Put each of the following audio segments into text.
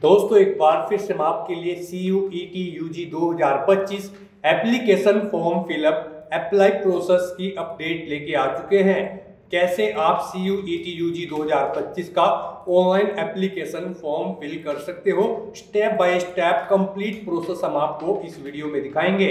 दोस्तों एक बार फिर से हम आपके लिए CUET UG 2025 application form fill up apply process की अपडेट लेके आ चुके हैं। कैसे आप CUET UG 2025 का ऑनलाइन एप्लीकेशन फॉर्म फिल कर सकते हो, step by step complete process हम आपको इस वीडियो में दिखाएंगे।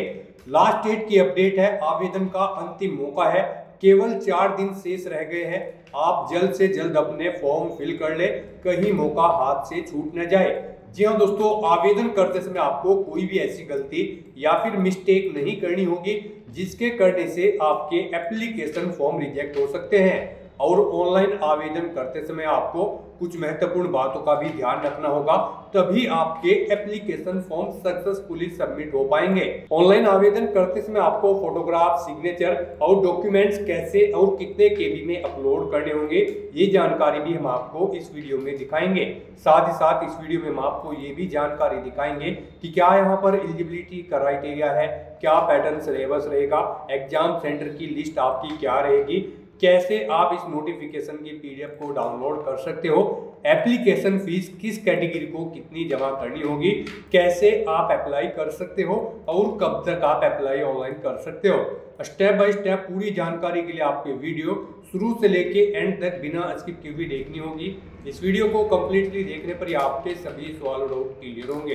लास्ट डेट की अपडेट है, आवेदन का अंतिम मौका है, केवल 4 दिन शेष रह गए हैं। आप जल्द से जल्द अपने फॉर्म फिल कर ले, कहीं मौका हाथ से छूट न जाए। जी हाँ दोस्तों, आवेदन करते समय आपको कोई भी ऐसी गलती या फिर मिस्टेक नहीं करनी होगी जिसके करने से आपके एप्लीकेशन फॉर्म रिजेक्ट हो सकते हैं। और ऑनलाइन आवेदन करते समय आपको कुछ महत्वपूर्ण बातों का भी ध्यान रखना होगा, तभी आपके एप्लीकेशन फॉर्म सक्सेसफुली सबमिट हो पाएंगे। ऑनलाइन आवेदन करते समय आपको फोटोग्राफ, सिग्नेचर और डॉक्यूमेंट्स कैसे और कितने केबी में अपलोड करने होंगे, ये जानकारी भी हम आपको इस वीडियो में दिखाएंगे। साथ ही साथ इस वीडियो में हम आपको ये भी जानकारी दिखाएंगे कि क्या यहाँ पर एलिजिबिलिटी क्राइटेरिया है, क्या पैटर्न सिलेबस रहेगा, एग्जाम सेंटर की लिस्ट आपकी क्या रहेगी, कैसे आप इस नोटिफिकेशन की PDF को डाउनलोड कर सकते हो, एप्लीकेशन फीस किस कैटेगरी को कितनी जमा करनी होगी, कैसे आप अप्लाई कर सकते हो और कब तक आप अप्लाई ऑनलाइन कर सकते हो। स्टेप बाय स्टेप पूरी जानकारी के लिए आपके वीडियो शुरू से लेके एंड तक बिना स्किप किए हुए देखनी होगी। इस वीडियो को कंप्लीटली देखने पर ही आपके सभी सवाल और डाउट क्लियर होंगे।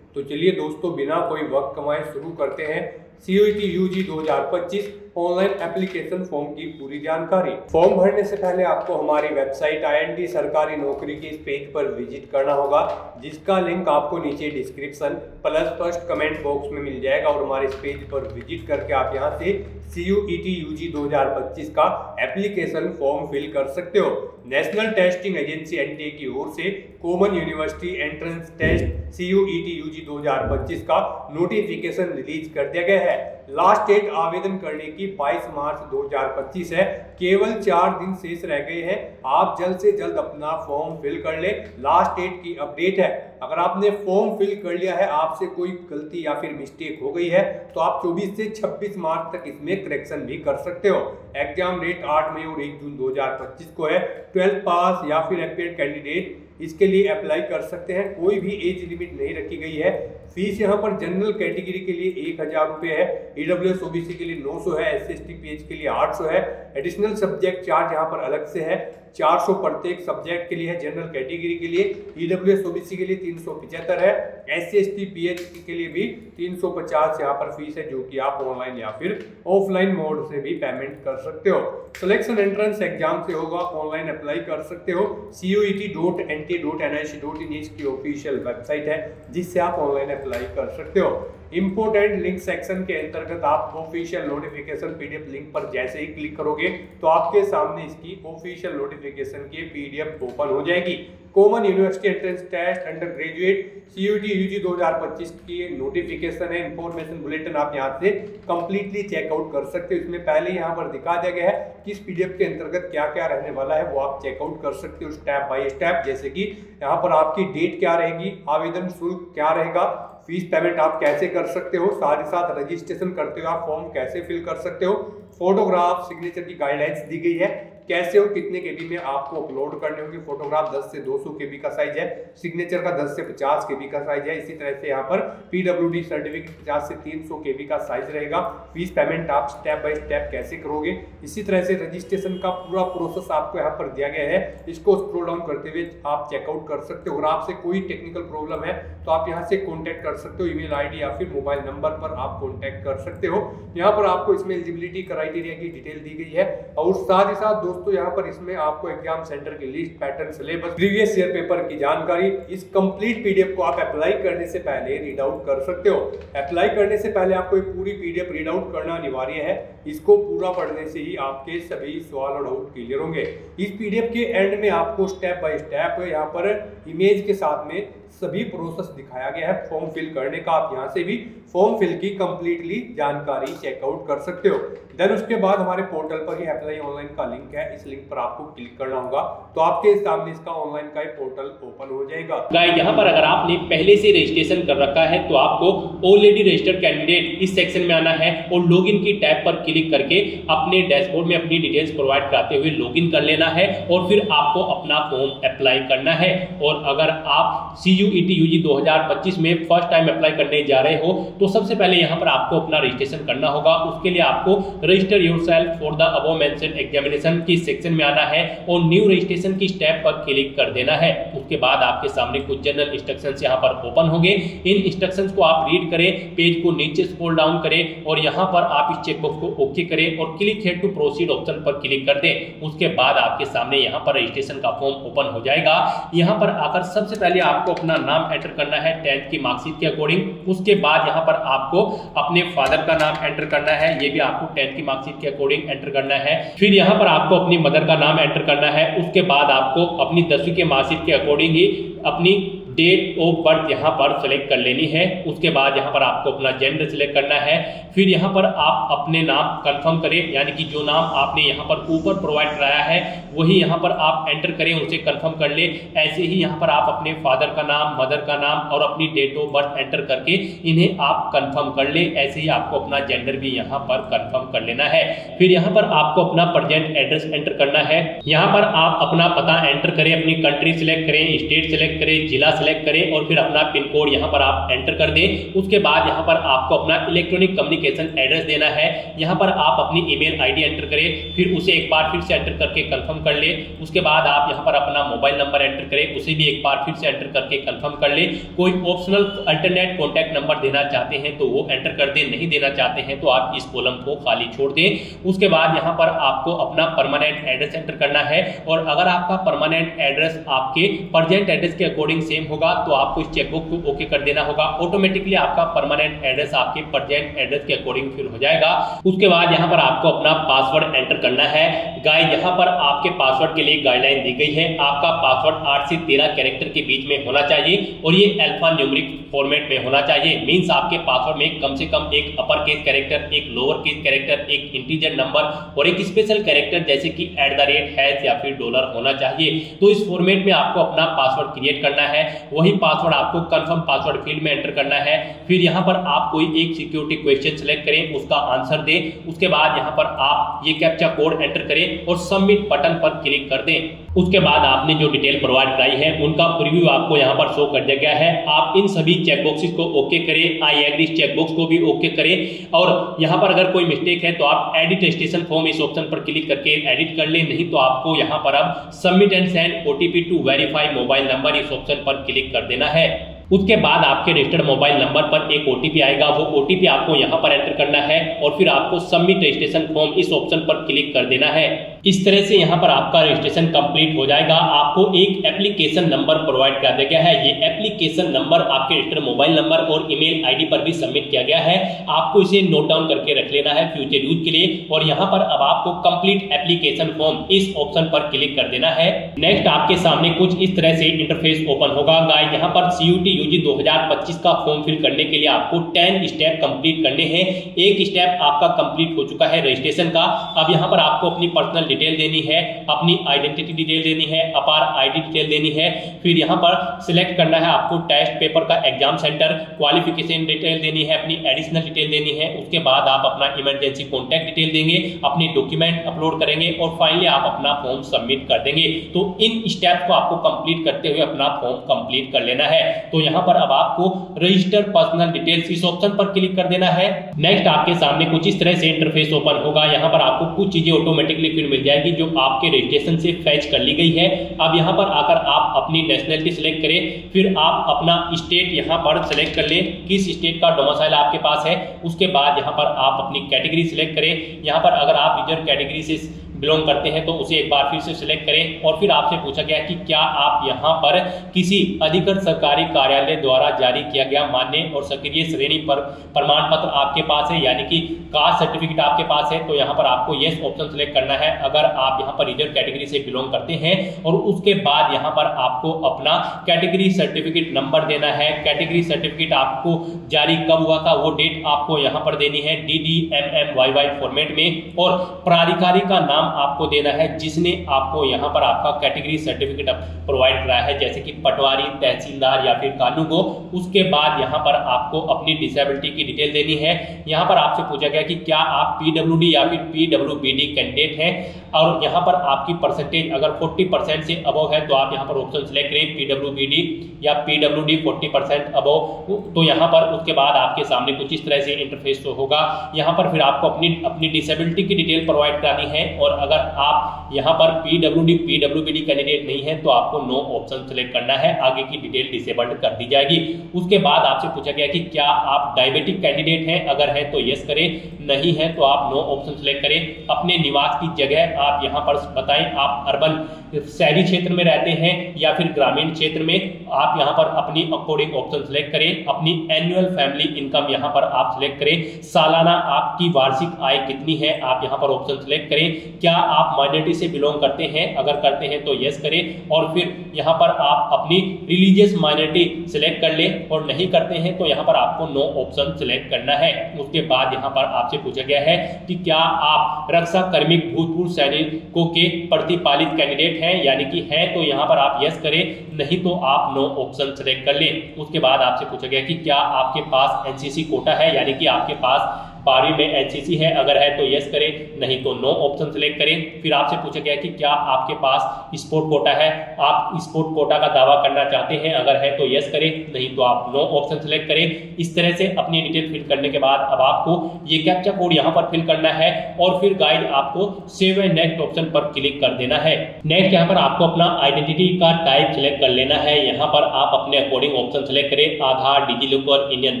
तो चलिए दोस्तों, बिना कोई वक्त कमाए शुरू करते हैं CUET UG 2025 online application form की पूरी जानकारी। फॉर्म भरने से पहले आपको हमारी वेबसाइट INT सरकारी नौकरी के इस पेज पर विजिट करना होगा, जिसका लिंक आपको नीचे description plus first comment box में मिल जाएगा। और हमारे इस पेज पर विजिट करके आप यहां से CUET UG 2025 का एप्लीकेशन फॉर्म फिल कर सकते हो। नेशनल टेस्टिंग एजेंसी NTA की ओर से common university entrance test CUET UG 2025 का नोटिफिकेशन रिलीज कर दिया गया है। लास्ट डेट आवेदन करने की 22 मार्च 2025 है, केवल 4 दिन शेष रह गए हैं। आप जल्द से जल्द अपना फॉर्म फिल कर ले, लास्ट डेट की अपडेट है। अगर आपने फॉर्म फिल कर लिया है, आपसे कोई गलती या फिर मिस्टेक हो गई है, तो आप 24 से 26 मार्च तक इसमें करेक्शन भी कर सकते हो। एग्जाम डेट 8 मई और 1 जून 2025 को है। 12th पास या फिर एस्पिरेंट कैंडिडेट इसके लिए अप्लाई कर सकते हैं। कोई भी एज लिमिट नहीं रखी गई है। फीस यहाँ पर जनरल कैटेगरी के लिए 1000 रुपये है, EWS OBC के लिए 900 है, SC ST PH के लिए 800 है। एडिशनल सब्जेक्ट चार्ज यहाँ पर अलग से है, 400 प्रत्येक सब्जेक्ट के लिए है। जनरल कैटेगरी के लिए EWS OBC के लिए 375 है, SC ST PH के लिए भी 350 यहाँ पर फीस है, जो कि आप ऑनलाइन या फिर ऑफलाइन मोड से भी पेमेंट कर सकते हो। सिलेक्शन एंट्रेंस एग्जाम से होगा, ऑनलाइन अप्लाई कर सकते हो। CUET.NTA.NIC.in इसकी ऑफिशियल वेबसाइट है, जिससे आप ऑनलाइन अप्लाई कर सकते हो। इंपोर्टेंट लिंक सेक्शन के अंतर्गत आप ऑफिशियल नोटिफिकेशन PDF लिंक पर जैसे ही क्लिक करोगे तो आपके सामने इसकी ऑफिशियल नोटिफिकेशन की PDF ओपन हो जाएगी। Common university entrance test undergraduate CUET UG 2025 की नोटिफिकेशन है, इंफॉर्मेशन बुलेटिन आप यहाँ से कंप्लीटली चेकआउट कर सकते हो। इसमें पहले यहाँ पर दिखा दिया गया है कि इस PDF के अंतर्गत क्या क्या रहने वाला है, वो आप चेकआउट कर सकते हो स्टेप बाय स्टेप। जैसे कि यहाँ पर आपकी डेट क्या रहेगी, आवेदन शुल्क क्या रहेगा, फीस पेमेंट आप कैसे कर सकते हो, साथ ही साथ रजिस्ट्रेशन करते हो आप फॉर्म कैसे फिल कर सकते हो, फोटोग्राफ, सिग्नेचर की गाइडलाइंस दी गई है, कैसे और कितने केबी में आपको अपलोड करने होंगे। फोटोग्राफ 10 से 200 केबी का साइज है, सिग्नेचर का 10 से 50 केबी का साइज है। इसी तरह से यहाँ पर PWD सर्टिफिकेट 50 से 300 केबी का साइज रहेगा। फीस पेमेंट आप स्टेप बाय स्टेप कैसे करोगे, इसी तरह से रजिस्ट्रेशन का पूरा प्रोसेस आपको यहाँ पर दिया गया है। इसको स्क्रॉल डाउन करते हुए आप चेकआउट कर सकते हो। अगर आपसे कोई टेक्निकल प्रॉब्लम है तो आप यहाँ से कॉन्टैक्ट कर सकते हो, ईमेल ID या फिर मोबाइल नंबर पर आप कॉन्टैक्ट कर सकते हो। यहाँ पर आपको इसमें एलिजिबिलिटी क्राइटेरिया की डिटेल दी गई है। और साथ ही साथ दोस्तों यहाँ पर इसमें आपको एग्जाम सेंटर की list, pattern, syllabus, previous year paper की जानकारी, इस कंप्लीट PDF को आप अप्लाई करने से पहले रीड आउट कर सकते हो। अप्लाई करने से पहले आपको एक पूरी PDF रीड आउट करना अनिवार्य है। इसको पूरा पढ़ने से ही आपके सभी सवाल और डाउट क्लियर होंगे। इस PDF के एंड में आपको स्टेप बाय स्टेप यहाँ पर इमेज के साथ में सभी प्रोसेस दिखाया गया है फॉर्म फिल करने का। आप यहाँ से भी फॉर्म फिल की कंप्लीटली जानकारी चेकआउट कर सकते हो। देन उसके बाद हमारे पोर्टल पर ही अप्लाई ऑनलाइन का लिंक है, इस लिंक पर आपको क्लिक करना होगा तो आपके सामने इसका ऑनलाइन का पोर्टल ओपन हो जाएगा। गाइस, यहाँ पर अगर आपने पहले से रजिस्ट्रेशन कर रखा है तो आपको ऑलरेडी रजिस्टर्ड कैंडिडेट इस सेक्शन में आना है और लॉगिन की टैब पर क्लिक करके अपने डैशबोर्ड में अपनी डिटेल्स प्रोवाइड कराते हुए लॉगिन कर लेना है और फिर आपको अपना फॉर्म अप्लाई करना है। और अगर आप CUET UG 2025 में फर्स्ट टाइम अप्लाई करने जा रहे हो तो सबसे पहले यहाँ पर आपको अपना रजिस्ट्रेशन करना होगा। उसके लिए आपको register yourself for the above mentioned examination की सेक्शन में आना है और न्यू रजिस्ट्रेशन की स्टेप पर क्लिक कर देना है। उसके बाद आपके सामने कुछ जनरल इंस्ट्रक्शंस यहाँ पर ओपन होंगे। इन इंस्ट्रक्शंस को आप रीड करें, पेज को नीचे स्क्रॉल डाउन करें और यहाँ पर आप इस चेकबॉक्स को ओके करें और click here to proceed option पर क्लिक कर दें। उसके बाद आपके सामने यहाँ पर रजिस्ट्रेशन का फॉर्म ओपन हो जाएगा। यहाँ पर आकर सबसे पहले आपको अपना नाम एंटर करना है 10th की मार्कशीट के अकॉर्डिंग। उसके बाद यहाँ पर आपको अपने फादर का नाम एंटर करना है, ये भी आपको 10th की मार्कशीट के अकॉर्डिंग एंटर करना है। फिर यहाँ पर आपको अपनी मदर का नाम एंटर करना है। उसके बाद आपको अपनी 10वीं के मार्कशीट के अकॉर्डिंग ही अपनी डेट ऑफ बर्थ यहाँ पर सिलेक्ट कर लेनी है। उसके बाद यहाँ पर आपको अपना जेंडर सिलेक्ट करना है। फिर यहाँ पर आप अपने नाम कंफर्म करें, यानी कि जो नाम आपने यहाँ पर ऊपर प्रोवाइड कराया है वही यहाँ पर आप एंटर करें, उसे कंफर्म कर ले। ऐसे ही यहाँ पर आप अपने फादर का नाम, मदर का नाम और अपनी डेट ऑफ बर्थ एंटर करके इन्हें आप कंफर्म कर ले। ऐसे ही आपको अपना जेंडर भी यहाँ पर कंफर्म कर लेना है। फिर यहाँ पर आपको अपना प्रेजेंट एड्रेस एंटर करना है। यहाँ पर आप अपना पता एंटर करें, अपनी कंट्री सिलेक्ट करें, स्टेट सिलेक्ट करें, जिला सिलेक्ट करें और फिर अपना पिन कोड यहाँ पर आप एंटर कर दें। उसके बाद यहाँ पर आपको अपना इलेक्ट्रॉनिक कम्युनिकेशन एड्रेस देना है। यहाँ पर आप अपनी ईमेल आईडी एंटर करें, फिर उसे एक बार फिर से एंटर करके कंफर्म कर ले। उसके बाद आप यहाँ पर अपना मोबाइल नंबर एंटर करें, उसे भी एक बार फिर से एंटर करके कंफर्म कर ले। कोई ऑप्शनल अल्टरनेट कॉन्टैक्ट नंबर देना चाहते हैं तो वो एंटर कर दें, नहीं देना चाहते हैं तो आप इस कॉलम को खाली छोड़ दें। उसके बाद यहाँ पर आपको अपना परमानेंट एड्रेस एंटर करना है और अगर आपका परमानेंट एड्रेस आपके प्रेजेंट एड्रेस के अकॉर्डिंग सेम होगा तो आपको इस चेकबुक को ओके कर देना होगा। ऑटोमेटिकली आपका परमानेंट एड्रेस आपके प्रेजेंट एड्रेस के अकॉर्डिंग फिल हो जाएगा। उसके बाद यहाँ पर आपको अपना पासवर्ड एंटर करना है। गाइस, यहाँ पर आपके पासवर्ड के लिए गाइडलाइन दी गई है। आपका पासवर्ड 8 से 13 कैरेक्टर के बीच में होना चाहिए और ये अल्फा न्यूमेरिक फॉर्मेट में होना चाहिए। मींस आपके पासवर्ड में कम से कम एक अपर केस कैरेक्टर, एक लोअर केस कैरेक्टर, एक इंटीजर नंबर और एक स्पेशल कैरेक्टर जैसे कि @ या फिर डॉलर होना चाहिए। तो इस फॉर्मेट में आपको अपना पासवर्ड क्रिएट करना है। वही पासवर्ड आपको कंफर्म पासवर्ड फील्ड में एंटर करना है। फिर यहाँ पर आप कोई एक सिक्योरिटी क्वेश्चन सिलेक्ट करें, उसका आंसर दें। उसके बाद यहाँ पर आप ये कैप्चा कोड एंटर करें और सबमिट बटन पर क्लिक कर दें। उसके बाद आपने जो डिटेल प्रोवाइड कराई है उनका प्रीव्यू आपको यहाँ पर शो कर दिया गया है। आप इन सभी चेकबॉक्सेस को ओके करें, आई एग्री चेकबॉक्स को भी ओके करें और यहाँ पर अगर कोई मिस्टेक है तो आप एडिट रजिस्ट्रेशन फॉर्म इस ऑप्शन पर क्लिक करके एडिट कर ले, नहीं तो आपको यहाँ पर अब submit and send OTP to verify mobile number इस ऑप्शन पर क्लिक कर देना है। उसके बाद आपके रजिस्टर्ड मोबाइल नंबर पर एक OTP आएगा, वो OTP आपको यहाँ पर एंटर करना है और फिर आपको सबमिट रजिस्ट्रेशन फॉर्म इस ऑप्शन पर क्लिक कर देना है। इस तरह से यहाँ पर आपका रजिस्ट्रेशन कंप्लीट हो जाएगा। आपको एक एप्लीकेशन नंबर प्रोवाइड कर दिया गया है। ये एप्लीकेशन नंबर आपके रजिस्टर्ड मोबाइल नंबर और ईमेल आईडी पर भी सबमिट किया गया है। आपको इसे नोट डाउन करके रख लेना है फ्यूचर यूज के लिए। और यहाँ पर अब आपको कंप्लीट एप्लीकेशन फॉर्म इस ऑप्शन पर क्लिक कर देना है। नेक्स्ट आपके सामने कुछ इस तरह से इंटरफेस ओपन होगा। गाइस, यहाँ पर CUET UG 2025 का फॉर्म फिल करने के लिए आपको 10 स्टेप कंप्लीट करने हैं। एक स्टेप आपका कंप्लीट हो चुका है रजिस्ट्रेशन का। अब यहाँ पर आपको अपनी पर्सनल डिटेल देनी है, अपनी आइडेंटिटी डिटेल देनी है, अपार आईडी डिटेल देनी है। फिर यहाँ पर सिलेक्ट करना है आपको टेस्ट पेपर का एग्जाम सेंटर, क्वालिफिकेशन डिटेल देनी है, अपनी एडिशनल डिटेल देनी है। उसके बाद आप अपना इमरजेंसी कॉन्टैक्ट डिटेल देंगे, अपने डॉक्यूमेंट अपलोड करेंगे और फाइनली आप अपना फॉर्म सबमिट कर देंगे। तो इन स्टेप को आपको कंप्लीट करते हुए अपना फॉर्म कंप्लीट कर लेना है। तो यहाँ पर अब आपको रजिस्टर पर्सनल डिटेल्स इस ऑप्शन पर क्लिक कर देना है। नेक्स्ट आपके सामने कुछ इस तरह से इंटरफेस ओपन होगा। यहाँ पर आपको कुछ चीजें ऑटोमेटिकली फिर मिल जाएगी जो आपके रजिस्ट्रेशन से फैच कर ली गई है। अब यहाँ पर आकर आप अपनी नेशनलिटी सिलेक्ट करें, फिर आप अपना स्टेट यहाँ पर सिलेक्ट कर लें, किस स्टेट का डोमिसाइल आपके पास है। उसके बाद यहाँ पर आप अपनी कैटेगरी सिलेक्ट करें। यहाँ पर अगर आप रिजर्व कैटेगरी से बिलोंग करते हैं तो उसे एक बार फिर से सिलेक्ट करें और फिर आपसे पूछा गया कि क्या आप यहाँ पर किसी अधिकृत सरकारी कार्यालय द्वारा जारी किया गया मान्य और सक्रिय श्रेणी पर प्रमाण पत्र आपके पास है, यानी कि कास्ट सर्टिफिकेट आपके पास है। तो यहाँ पर आपको यस ऑप्शन सिलेक्ट करना है अगर आप यहाँ पर रिजर्व कैटेगरी से बिलोंग करते हैं। और उसके बाद यहाँ पर आपको अपना कैटेगरी सर्टिफिकेट नंबर देना है। कैटेगरी सर्टिफिकेट आपको जारी कब हुआ था वो डेट आपको यहाँ पर देनी है DDMMYY फॉर्मेट में। और प्राधिकारी का नाम आपको देना है जिसने आपको यहाँ पर आपका कैटेगरी सर्टिफिकेट प्रोवाइड कराया है, जैसे कि पटवारी, तहसीलदार या फिर कानूगो। उसके बाद यहाँ पर आपको अपनी डिसेबिलिटी की डिटेल देनी है। यहाँ पर आपसे पूछा गया कि क्या आप पीडब्ल्यूडी या फिर पीडब्ल्यूबीडी कैंडिडेट हैं, और यहाँ पर आपकी परसेंटेज अगर 40% से अबव है तो आप यहाँ पर ऑप्शन सेलेक्ट करें पीडब्ल्यूबीडी या पीडब्ल्यूडी 40% अबव। तो यहाँ पर उसके बाद आपके सामने कुछ इस तरह से इंटरफेस तो होगा। यहाँ पर फिर आपको अपनी डिसेबिलिटी की डिटेल प्रोवाइड करानी है, और अगर आप यहाँ पर पीडब्ल्यूडी पीडब्ल्यूबीडी कैंडिडेट नहीं है तो आपको नो ऑप्शन सेलेक्ट करना है, आगे की डिटेल डिसेबल्ड कर दी जाएगी। उसके बाद आपसे पूछा गया कि क्या आप डायबिटिक कैंडिडेट हैं, अगर है तो यस करें, नहीं है तो आप नो ऑप्शन सेलेक्ट करें। अपने निवास की जगह आप यहाँ पर बताएं, आप अर्बन शहरी क्षेत्र में रहते हैं या फिर ग्रामीण क्षेत्र में, आप यहाँ पर अपनी अकॉर्डिंग ऑप्शन सेलेक्ट करें। अपनी एनुअल फैमिली इनकम यहाँ पर आप सिलेक्ट करें, सालाना आपकी वार्षिक आय कितनी है आप यहाँ पर ऑप्शन सेलेक्ट करें। क्या आप माइनॉरिटी से बिलोंग करते हैं, अगर करते हैं तो यस करें, और फिर यहाँ पर आप अपनी रिलीजियस माइनॉरिटी सिलेक्ट कर लें, और नहीं करते हैं तो यहाँ पर आपको नो ऑप्शन सिलेक्ट करना है। उसके बाद यहाँ पर आपसे पूछा गया है कि क्या आप रक्षा कर्मिक भूतपूर्व सैनिकों के प्रतिपालित कैंडिडेट हैं, यानी कि है तो यहाँ पर आप यस करें, नहीं तो आप नो ऑप्शन सेलेक्ट कर लें। उसके बाद आपसे पूछा गया कि क्या आपके पास एनसीसी कोटा है, यानी कि आपके पास 12वीं में एनसीसी है, अगर है तो यस करें, नहीं तो नो ऑप्शन सेलेक्ट करें। फिर आपसे पूछा गया कि क्या आपके पास स्पोर्ट कोटा है, आप स्पोर्ट कोटा का दावा करना चाहते हैं, अगर है तो यस करें, नहीं तो आप नो ऑप्शन सेलेक्ट करें। इस तरह से अपनी डिटेल फिल करने के बाद अब आपको ये कैप्चा कोड यहाँ पर फिल करना है, और फिर गाइड आपको सेव एंड नेक्स्ट ऑप्शन पर क्लिक कर देना है। नेक्स्ट यहाँ पर आपको अपना आइडेंटिटी का टाइप सिलेक्ट कर लेना है। यहाँ पर आप अपने अकॉर्डिंग ऑप्शन सेलेक्ट करें, Aadhaar, DigiLocker, Indian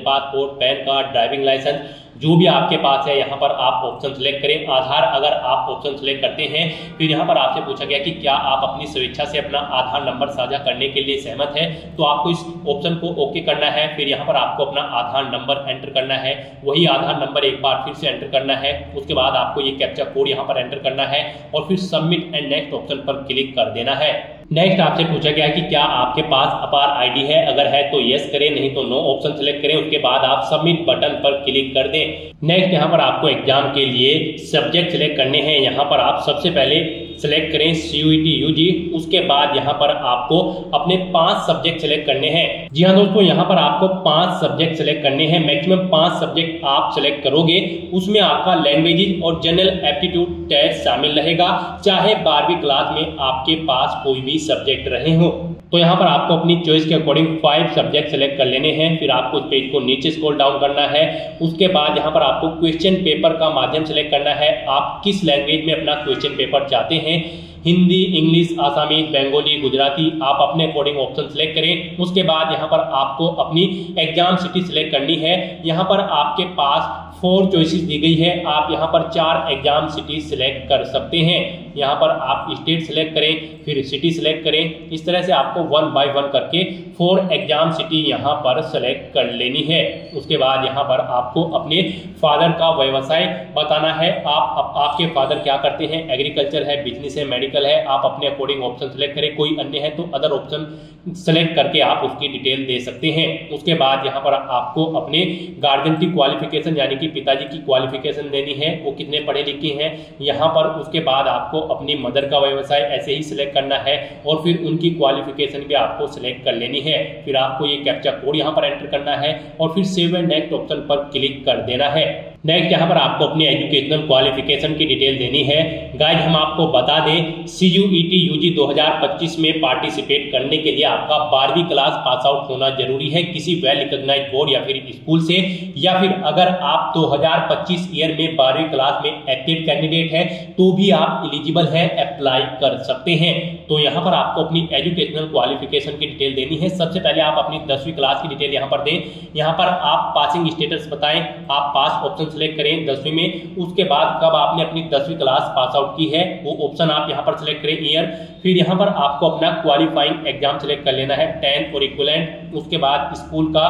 passport, PAN card, driving licence, जो भी आपके पास है यहाँ पर आप ऑप्शन सेलेक्ट करें। आधार अगर आप ऑप्शन सेलेक्ट करते हैं, फिर यहाँ पर आपसे पूछा गया कि क्या आप अपनी स्वेच्छा से अपना आधार नंबर साझा करने के लिए सहमत है, तो आपको इस ऑप्शन को ओके करना है। फिर यहाँ पर आपको अपना आधार नंबर एंटर करना है, वही आधार नंबर एक बार फिर से एंटर करना है। उसके बाद आपको ये कैप्चा कोड यहाँ पर एंटर करना है, और फिर सबमिट एंड नेक्स्ट ऑप्शन पर क्लिक कर देना है। नेक्स्ट आपसे पूछा गया कि क्या आपके पास अपार आईडी है, अगर है तो यस करें, नहीं तो नो ऑप्शन सेलेक्ट करें। उसके बाद आप सबमिट बटन पर क्लिक कर दें। नेक्स्ट यहाँ पर आपको एग्जाम के लिए सब्जेक्ट सिलेक्ट करने हैं। यहाँ पर आप सबसे पहले सिलेक्ट करें CUET UG। उसके बाद यहाँ पर आपको अपने 5 सब्जेक्ट सिलेक्ट करने हैं। जी हाँ दोस्तों, यहाँ पर आपको 5 सब्जेक्ट सिलेक्ट करने हैं। मैक्सिमम 5 सब्जेक्ट आप सिलेक्ट करोगे, उसमें आपका लैंग्वेजेस और जनरल एप्टीट्यूड टेस्ट शामिल रहेगा, चाहे 12वीं क्लास में आपके पास कोई भी सब्जेक्ट रहे हो। तो यहाँ पर आपको अपनी चॉइस के अकॉर्डिंग 5 सब्जेक्ट सेलेक्ट कर लेने हैं। फिर आपको इस पेज को नीचे स्क्रॉल डाउन करना है। उसके बाद यहाँ पर आपको क्वेश्चन पेपर का माध्यम सेलेक्ट करना है। आप किस लैंग्वेज में अपना क्वेश्चन पेपर चाहते हैं, हिंदी, इंग्लिश, आसामी, बंगाली, गुजराती, आप अपने अकॉर्डिंग ऑप्शन सेलेक्ट करें। उसके बाद यहाँ पर आपको अपनी एग्जाम सिटी सिलेक्ट करनी है। यहाँ पर आपके पास 4 चॉइसेस दी गई है, आप यहाँ पर 4 एग्जाम सिटी सिलेक्ट कर सकते हैं। यहाँ पर आप स्टेट सिलेक्ट करें, फिर सिटी सिलेक्ट करें। इस तरह से आपको 1 बाय 1 करके 4 एग्जाम सिटी यहाँ पर सिलेक्ट कर लेनी है। उसके बाद यहाँ पर आपको अपने फादर का व्यवसाय बताना है। आपके फादर क्या करते हैं, एग्रीकल्चर है, बिजनेस है, मेडिकल है, आप अपने अकॉर्डिंग ऑप्शन सेलेक्ट करें। कोई अन्य है तो अदर ऑप्शन सेलेक्ट करके आप उसकी डिटेल दे सकते हैं। उसके बाद यहाँ पर आपको अपने गार्जियन की क्वालिफिकेशन यानी कि पिताजी की क्वालिफिकेशन देनी है, वो कितने पढ़े लिखे हैं यहाँ पर। उसके बाद आपको अपनी मदर का व्यवसाय ऐसे ही सिलेक्ट करना है, और फिर उनकी क्वालिफिकेशन भी आपको सिलेक्ट कर लेनी है। फिर आपको ये कैप्चा कोड यहाँ पर एंटर करना है, और फिर सेव एंड नेक्स्ट ऑप्शन पर क्लिक कर देना है। नेक्स्ट यहाँ पर आपको अपनी एजुकेशनल क्वालिफिकेशन की डिटेल देनी है। गाइस हम आपको बता दें, CUET UG 2025 में पार्टिसिपेट करने के लिए आपका 12वीं क्लास पास आउट होना जरूरी है, किसी वेल रिकॉग्नाइज्ड बोर्ड या फिर स्कूल से, या फिर अगर आप 2025 ईयर में 12वीं क्लास में एप्टेड कैंडिडेट है तो भी आप एलिजिबल है, अप्लाई कर सकते हैं। तो यहाँ पर आपको अपनी एजुकेशनल क्वालिफिकेशन की डिटेल देनी है। सबसे पहले आप अपनी 10वीं क्लास की डिटेल यहाँ पर दें। यहाँ पर आप पासिंग स्टेटस बताएं, आप पास ऑप्शन सिलेक्ट करें 10वीं में। उसके बाद कब आपने अपनी 10वीं क्लास पास आउट की है वो ऑप्शन आप यहाँ पर सिलेक्ट करें, ईयर। फिर यहाँ पर आपको अपना क्वालिफाइंग एग्जाम सिलेक्ट कर लेना है, 10th और इक्विवेलेंट। उसके बाद स्कूल का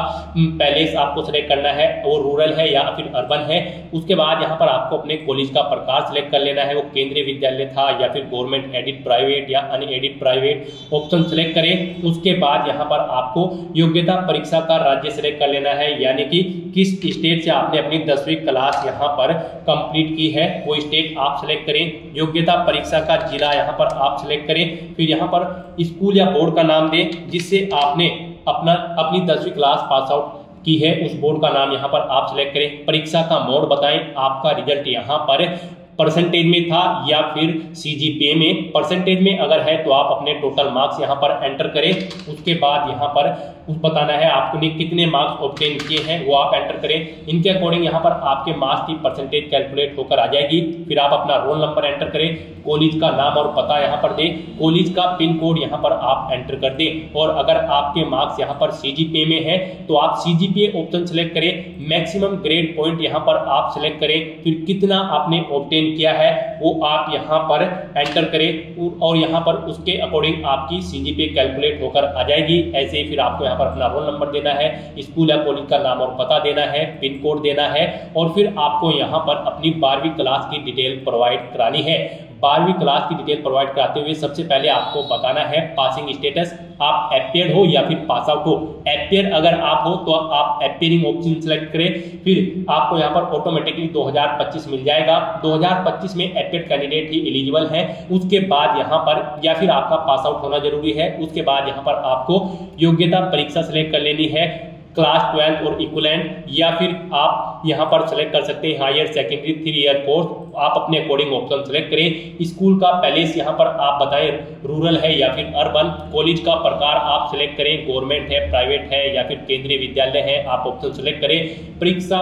पैलेस आपको सिलेक्ट करना है, वो रूरल है या फिर अर्बन है। उसके बाद यहाँ पर आपको अपने कॉलेज का प्रकार सिलेक्ट कर लेना है, वो केंद्रीय विद्यालय था या फिर गवर्नमेंट एडिड प्राइवेट या अनएडिड प्राइवेट, ऑप्शन सिलेक्ट करें। उसके बाद यहाँ पर आपको योग्यता परीक्षा का राज्य सिलेक्ट कर लेना है, यानी कि किस स्टेट से आपने अपनी 10वीं क्लास यहाँ पर कंप्लीट की है वो स्टेट आप सेलेक्ट करें। योग्यता परीक्षा का जिला यहाँ पर आप सेलेक्ट करें। फिर यहाँ पर स्कूल या बोर्ड का नाम दें जिससे आपने अपनी 10वीं क्लास पास आउट की है, उस बोर्ड का नाम यहाँ पर आप सिलेक्ट करें। परीक्षा का मोड बताएं, आपका रिजल्ट यहाँ पर परसेंटेज में था या फिर सीजीपीए में। परसेंटेज में अगर है तो आप अपने टोटल मार्क्स यहाँ पर एंटर करें। उसके बाद यहाँ पर बताना है आपने कितने मार्क्स ऑब्टेन किए हैं वो आप एंटर करें। इनके अकॉर्डिंग यहाँ पर आपके मार्क्स की परसेंटेज कैलकुलेट होकर आ जाएगी। फिर आप अपना रोल नंबर एंटर करें, कॉलेज का नाम और पता यहाँ पर दें, कॉलेज का पिन कोड यहाँ पर आप एंटर कर दें। और अगर आपके मार्क्स यहाँ पर सीजीपीए में है तो आप सीजीपीए ऑप्शन सेलेक्ट करें। मैक्सिमम ग्रेड पॉइंट यहाँ पर आप सेलेक्ट करें। फिर कितना आपने ऑब्टेन किया है वो आप यहाँ पर एंटर करें और यहाँ पर उसके अकॉर्डिंग आपकी सीजीपीए कैलकुलेट होकर आ जाएगी। ऐसे ही फिर आपको यहाँ पर अपना रोल नंबर देना है, स्कूल या कॉलेज का नाम और पता देना है, पिन कोड देना है और फिर आपको यहाँ पर अपनी 12वीं क्लास की डिटेल प्रोवाइड करानी है। 12वीं क्लास की डिटेल प्रोवाइड कराते हुए सबसे पहले आपको बताना है पासिंग स्टेटस, आप एपियर हो या फिर पास आउट हो। एपियर अगर आप हो तो आप एपियरिंग ऑप्शन सेलेक्ट करें। फिर आपको यहाँ पर ऑटोमेटिकली 2025 मिल जाएगा। 2025 में एपियर कैंडिडेट ही एलिजिबल है। उसके बाद यहाँ पर या फिर आपका पास आउट होना जरूरी है। उसके बाद यहाँ पर आपको योग्यता परीक्षा सेलेक्ट कर लेनी है, क्लास 12 और इक्विवेलेंट, या फिर आप यहाँ पर सेलेक्ट कर सकते हैं हायर सेकेंडरी 3 ईयर कोर्स। आप अपने अकॉर्डिंग ऑप्शन सेलेक्ट करें। स्कूल का पैलेस यहाँ पर आप बताएं रूरल है या फिर अर्बन। कॉलेज का प्रकार आप सिलेक्ट करें, गवर्नमेंट है, प्राइवेट है या फिर केंद्रीय विद्यालय है, आप ऑप्शन सेलेक्ट करें। परीक्षा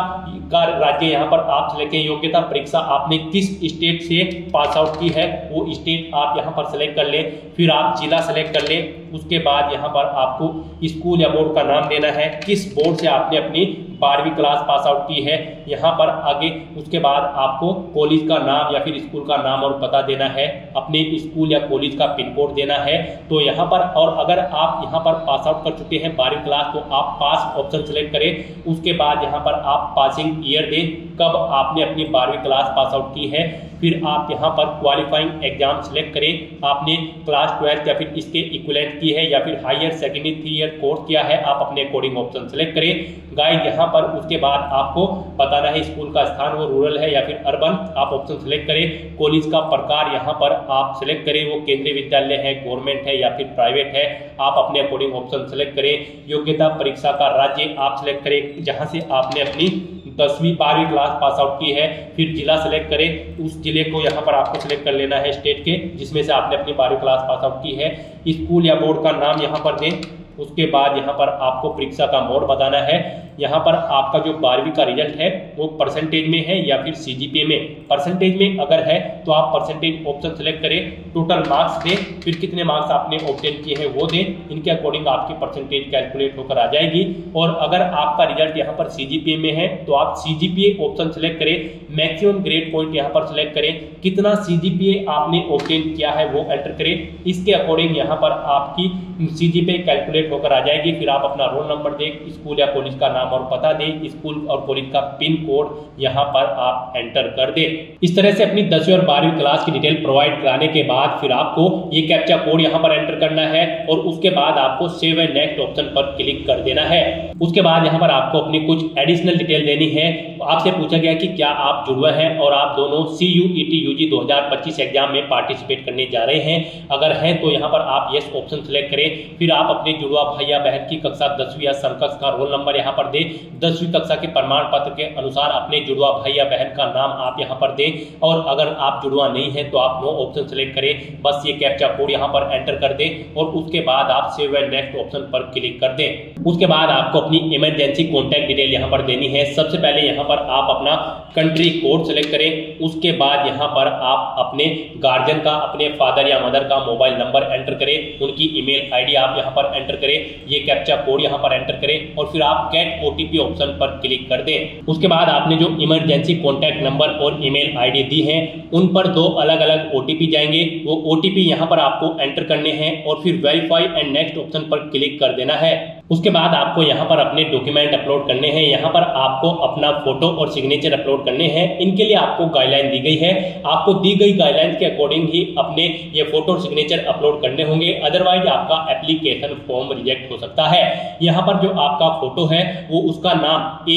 का राज्य यहाँ पर आप सिलेक्ट करें। योग्यता परीक्षा आपने किस स्टेट से पास आउट की है वो स्टेट आप यहाँ पर सिलेक्ट कर लें। फिर आप जिला सेलेक्ट कर लें। उसके बाद यहाँ पर आपको स्कूल या बोर्ड का नाम देना है, किस बोर्ड से आपने अपनी 12वीं क्लास पास आउट की है यहाँ पर आगे। उसके बाद आपको कॉलेज का नाम या फिर स्कूल का नाम और पता देना है, अपने स्कूल या कॉलेज का पिन कोड देना है। तो यहाँ पर और अगर आप यहाँ पर पास आउट कर चुके हैं 12वीं क्लास तो आप पास ऑप्शन सेलेक्ट करें। उसके बाद यहाँ पर आप पासिंग ईयर दें, कब आपने अपनी 12वीं क्लास पास आउट की है। फिर आप यहाँ पर क्वालिफाइंग एग्जाम सेलेक्ट करें, आपने क्लास 12 या फिर इसके इक्विवेलेंट की है या फिर हायर सेकेंडरी 3 ईयर कोर्स किया है, आप अपने अकॉर्डिंग ऑप्शन सेलेक्ट करें। गाइड यहाँ पर उसके बाद आपको बताना है स्कूल का स्थान वो रूरल है या फिर अर्बन, आप ऑप्शन सेलेक्ट करें। कॉलेज का प्रकार यहाँ पर आप सेलेक्ट करें, वो केंद्रीय विद्यालय है, गवर्नमेंट है या फिर प्राइवेट है, आप अपने अकॉर्डिंग ऑप्शन सेलेक्ट करें। योग्यता परीक्षा का राज्य आप सेलेक्ट करें जहां से आपने अपनी 10वीं 12वीं क्लास पास आउट की है। फिर जिला सेलेक्ट करें, उस जिले को यहाँ पर आपको सेलेक्ट कर लेना है स्टेट के जिसमें से आपने अपनी 12वीं क्लास पास आउट की है। स्कूल या बोर्ड का नाम यहाँ पर दें। उसके बाद यहाँ पर आपको परीक्षा का मोड बताना है। यहाँ पर आपका जो 12वीं का रिजल्ट है वो परसेंटेज में है या फिर सीजीपीए में। परसेंटेज में अगर है तो आप परसेंटेज ऑप्शन सेलेक्ट करें, टोटल मार्क्स दें, फिर कितने मार्क्स आपने ऑब्टेन किए हैं वो दें। इनके अकॉर्डिंग आपकी परसेंटेज कैलकुलेट होकर आ जाएगी। और अगर आपका रिजल्ट यहाँ पर सीजीपीए में है तो आप सीजीपीए ऑप्शन सेलेक्ट करें, मैक्सिमम ग्रेड पॉइंट यहाँ पर सेलेक्ट करें, कितना सीजीपीए आपने ऑब्टेन किया है वो एंटर करें। इसके अकॉर्डिंग यहाँ पर आपकी सीजीपीए कैलकुलेट होकर आ जाएगी। फिर आप अपना रोल नंबर दें, स्कूल या कॉलेज का नाम और पता दें, स्कूल और कॉलेज का पिन कोड यहाँ पर आप एंटर कर दें। इस तरह से अपनी 10वीं और 12वीं क्लास की डिटेल प्रोवाइड कराने के बाद फिर आपको ये कैप्चा कोड यहाँ पर एंटर करना है और उसके बाद आपको सेव एंड नेक्स्ट ऑप्शन पर क्लिक कर देना है। उसके बाद यहाँ पर आपको अपनी कुछ एडिशनल डिटेल देनी है। आपसे पूछा गया कि क्या आप जुड़वा हैं और आप दोनों CUET UG 2025 एग्जाम में पार्टिसिपेट करने जा रहे हैं। अगर हैं तो यहाँ पर आप यस ऑप्शन सेलेक्ट करें। फिर आप अपने जुड़वा भाई या बहन की कक्षा 10वीं या समकक्ष का रोल नंबर यहाँ पर दें। 10वीं कक्षा के प्रमाण पत्र के अनुसार अपने जुड़वा भाई या बहन का नाम आप यहाँ पर दें। और अगर आप जुड़वा नहीं है तो आप नो ऑप्शन सेलेक्ट करें, बस ये कैप्चा कोड यहाँ पर एंटर कर दें और उसके बाद आप सेव एंड नेक्स्ट ऑप्शन पर क्लिक कर दें। उसके बाद आपको अपनी इमरजेंसी कॉन्टैक्ट डिटेल यहाँ पर देनी है। सबसे पहले यहाँ पर आप अपना कंट्री कोड सेलेक्ट करें। उसके बाद यहाँ पर आप अपने गार्जियन का, अपने फादर या मदर का मोबाइल नंबर एंटर करें, उनकी ईमेल आईडी आप यहाँ पर एंटर करें, ये कैप्चा कोड यहाँ पर एंटर करें और फिर आप गेट ओटीपी ऑप्शन पर क्लिक कर दें। उसके बाद आपने जो इमरजेंसी कॉन्टैक्ट नंबर और ईमेल आईडी दी है उन पर 2 अलग अलग ओटीपी जाएंगे। वो ओटीपी यहाँ पर आपको एंटर करने हैं और फिर वेरीफाई एंड नेक्स्ट ऑप्शन पर क्लिक कर देना है। उसके बाद आपको यहाँ पर अपने डॉक्यूमेंट अपलोड करने हैं। यहाँ पर आपको अपना फोटो फोटो और सिग्नेचर अपलोड करने हैं, इनके लिए आपको गाइडलाइन दी गई है। आपको दी गई गाइडलाइन के अकॉर्डिंग ही अपने ये फोटो और सिग्नेचर अपलोड करने होंगे, अदरवाइज आपका एप्लीकेशन फॉर्म रिजेक्ट हो सकता है। यहाँ पर जो आपका फोटो है वो उसका नाम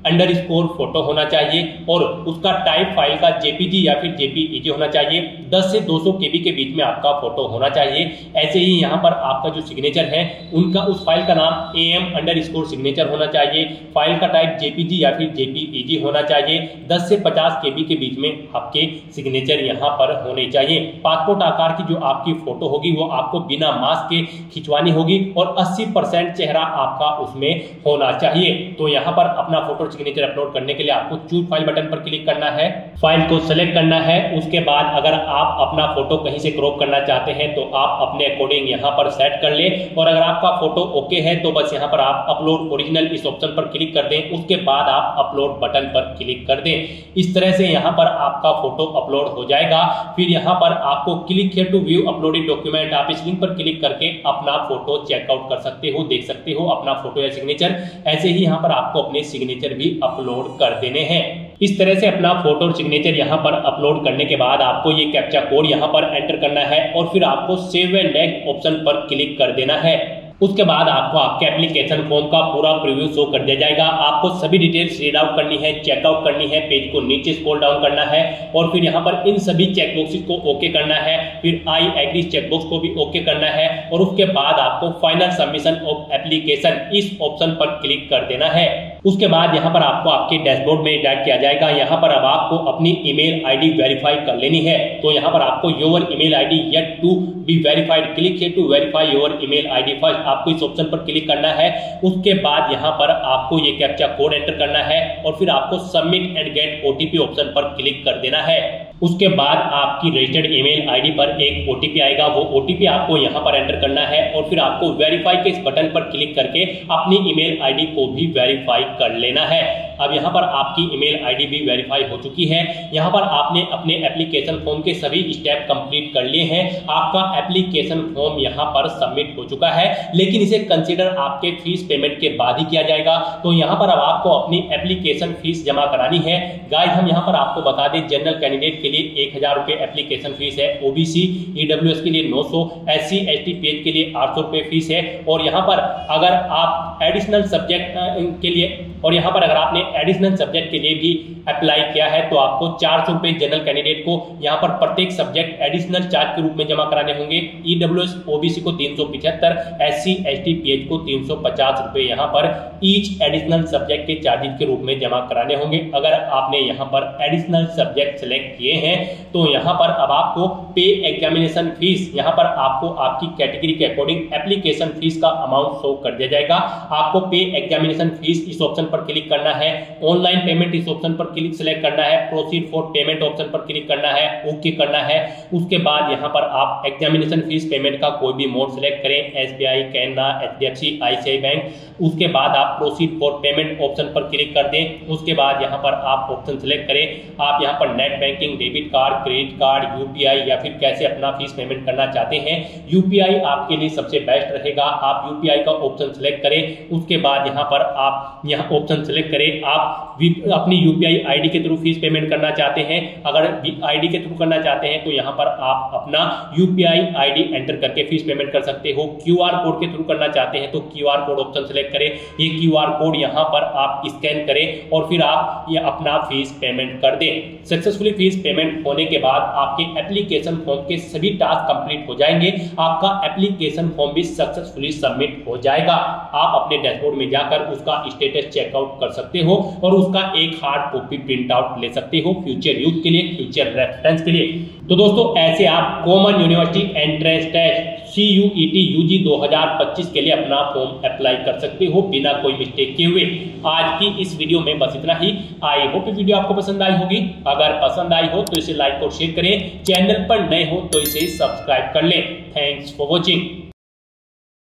AM_फोटो होना चाहिए और उसका टाइप फाइल का JPG या फिर JPEG होना चाहिए। 10 से 200 KB के बीच में आपका फोटो होना चाहिए। ऐसे ही यहाँ पर आपका जो सिग्नेचर है उनका उस फाइल का नाम AM_सिग्नेचर होना चाहिए। फाइल का टाइप JPG या फिर JPEG होना चाहिए। 10 से 50 KB के बीच में आपके सिग्नेचर यहाँ पर होने चाहिए। पासपोर्ट आकार की जो आपकी फोटो होगी वो आपको बिना मास्क के खिंचवानी होगी और 80% चेहरा आपका उसमें होना चाहिए। तो यहाँ पर अपना फोटो सिग्नेचर अपलोड करने के लिए आपको चूज फाइल बटन पर क्लिक करना है, फाइल को सेलेक्ट करना है। उसके बाद अगर आप अपना फोटो कहीं से क्रॉप करना चाहते हैं तो आप अपने अकॉर्डिंग यहाँ पर सेट कर लें और अगर आपका फोटो ओके है तो बस यहाँ पर आप अपलोड ओरिजिनल इस ऑप्शन पर क्लिक कर दें। उसके बाद आप अपलोड बटन पर क्लिक कर दें। इस तरह से यहाँ पर आपका फोटो अपलोड हो जाएगा। फिर यहाँ पर आपको click here to view uploaded document, आप इस लिंक पर क्लिक करके अपना फोटो चेकआउट कर सकते हो, देख सकते हो अपना फोटो या सिग्नेचर। ऐसे ही यहाँ पर आपको अपने सिग्नेचर भी अपलोड कर देने हैं। इस तरह से अपना फोटो और सिग्नेचर यहाँ पर अपलोड करने के बाद आपको ये कैप्चा कोड यहाँ पर एंटर करना है और फिर आपको सेव एंड नेक्स्ट ऑप्शन पर क्लिक कर देना है। उसके बाद आपको आपके एप्लीकेशन फॉर्म का पूरा प्रीव्यू शो कर दिया जाएगा। आपको सभी डिटेल्स रीड आउट करनी है, चेकआउट करनी है, पेज को नीचे स्क्रॉल डाउन करना है और फिर यहाँ पर इन सभी चेकबॉक्सेस को ओके करना है। फिर आई एग्री चेकबॉक्स को भी ओके करना है और उसके बाद आपको फाइनल सबमिशन ऑफ एप्लीकेशन इस ऑप्शन पर क्लिक कर देना है। उसके बाद यहाँ पर आपको आपके डैशबोर्ड में डायरेक्ट किया जाएगा। यहाँ पर अब आपको अपनी ईमेल आईडी वेरीफाई कर लेनी है। तो यहाँ पर आपको your email ID yet to be verified, click here to verify your email ID first, आपको इस ऑप्शन पर क्लिक करना है। उसके बाद यहाँ पर आपको ये कैप्चा कोड एंटर करना है और फिर आपको submit and get OTP option पर क्लिक कर देना है। उसके बाद आपकी रजिस्टर्ड ईमेल आईडी पर एक OTP आएगा, वो OTP आपको यहाँ पर एंटर करना है और फिर आपको वेरीफाई के इस बटन पर क्लिक करके अपनी ईमेल आईडी को भी वेरीफाई कर लेना है। अब यहाँ पर आपकी ईमेल आईडी भी वेरीफाई हो चुकी है। यहाँ पर आपने अपने एप्लीकेशन फॉर्म के सभी स्टेप कंप्लीट कर लिए हैं। आपका एप्लीकेशन फॉर्म यहाँ पर सबमिट हो चुका है, लेकिन इसे कंसीडर आपके फीस पेमेंट के बाद ही किया जाएगा। तो यहाँ पर अब आपको अपनी एप्लीकेशन फीस जमा करानी है। गाइस हम यहाँ पर आपको बता दें, जनरल कैंडिडेट के लिए 1000 रुपए एप्लीकेशन फीस है, OBC EWS के लिए 900, SC ST PH के लिए 800 रुपए फीस है। और यहाँ पर अगर आप एडिशनल सब्जेक्ट के लिए और यहाँ पर अगर आपने एडिशनल सब्जेक्ट के लिए भी अप्लाई किया है तो आपको 400 रुपए जनरल कैंडिडेट को यहाँ पर प्रत्येक सब्जेक्ट एडिशनल चार्ज के रूप में जमा कराने होंगे। EWS OBC को 375, SC ST PH को 350 रुपए यहाँ पर ईच एडिशनल सब्जेक्ट के चार्जेस के रूप में जमा कराने होंगे। अगर आपने यहाँ पर एडिशनल सब्जेक्ट सिलेक्ट किए हैं तो यहाँ पर अब आपको पे एग्जामिनेशन फीस, यहाँ पर आपको आपकी कैटेगरी के अकॉर्डिंग एप्लीकेशन फीस का अमाउंट शो कर दिया जाएगा। आपको पे एग्जामिनेशन फीस इस ऑप्शन पर क्लिक करना है, ऑनलाइन पेमेंट इस ऑप्शन पर क्लिक सिलेक्ट करना है, प्रोसीड फॉर पेमेंट ऑप्शन पर क्लिक करना है, ओके करना है। उसके बाद यहाँ पर आप एग्जामिनेशन फीस पेमेंट का कोई भी मोड सिलेक्ट करें, SBI, Canara, HDFC, ICICI bank. उसके बाद आप प्रोसीड फॉर पेमेंट ऑप्शन पर क्लिक कर दें। उसके बाद यहाँ पर आप ऑप्शन सिलेक्ट करें, आप यहाँ पर net banking, debit card, credit card, UPI या फिर कैसे अपना फीस पेमेंट करना चाहते हैं। UPI आपके लिए सबसे बेस्ट रहेगा, आप UPI का ऑप्शन सिलेक्ट करें। उसके बाद यहाँ पर आप यहाँ ऑप्शन सिलेक्ट करें, आप अपनी UPI ID के थ्रू फीस पेमेंट करना चाहते हैं। अगर ID के थ्रू करना चाहते हैं तो यहाँ पर आप अपना UPI ID एंटर करके फीस पेमेंट कर सकते हो। QR कोड के थ्रू करना चाहते हैं तो QR कोड ऑप्शन सिलेक्ट करें, ये QR कोड यहाँ पर आप स्कैन करें और फिर आप ये अपना फीस पेमेंट कर दें। सक्सेसफुली फीस पेमेंट होने के बाद आपके एप्लीकेशन फॉर्म के सभी टास्क कंप्लीट हो जाएंगे, आपका एप्लीकेशन फॉर्म भी सक्सेसफुली सबमिट हो जाएगा। आप अपने डैशबोर्ड में जाकर उसका स्टेटस चेकआउट कर सकते हो और उसका एक हार्ड कॉपी प्रिंट आउट ले सकते हो फ्यूचर यूज के लिए, फ्यूचर रेफरेंस के लिए। तो दोस्तों ऐसे आप common university entrance test CUET UG 2025 के लिए अपना फॉर्म अप्लाई कर सकते हो बिना कोई मिस्टेक किए हुए। आज की इस वीडियो में बस इतना ही। आई होप वीडियो आपको पसंद आई होगी। अगर पसंद आई हो तो इसे लाइक और शेयर करें, चैनल पर नए हो तो इसे सब्सक्राइब कर लें। Thanks for watching.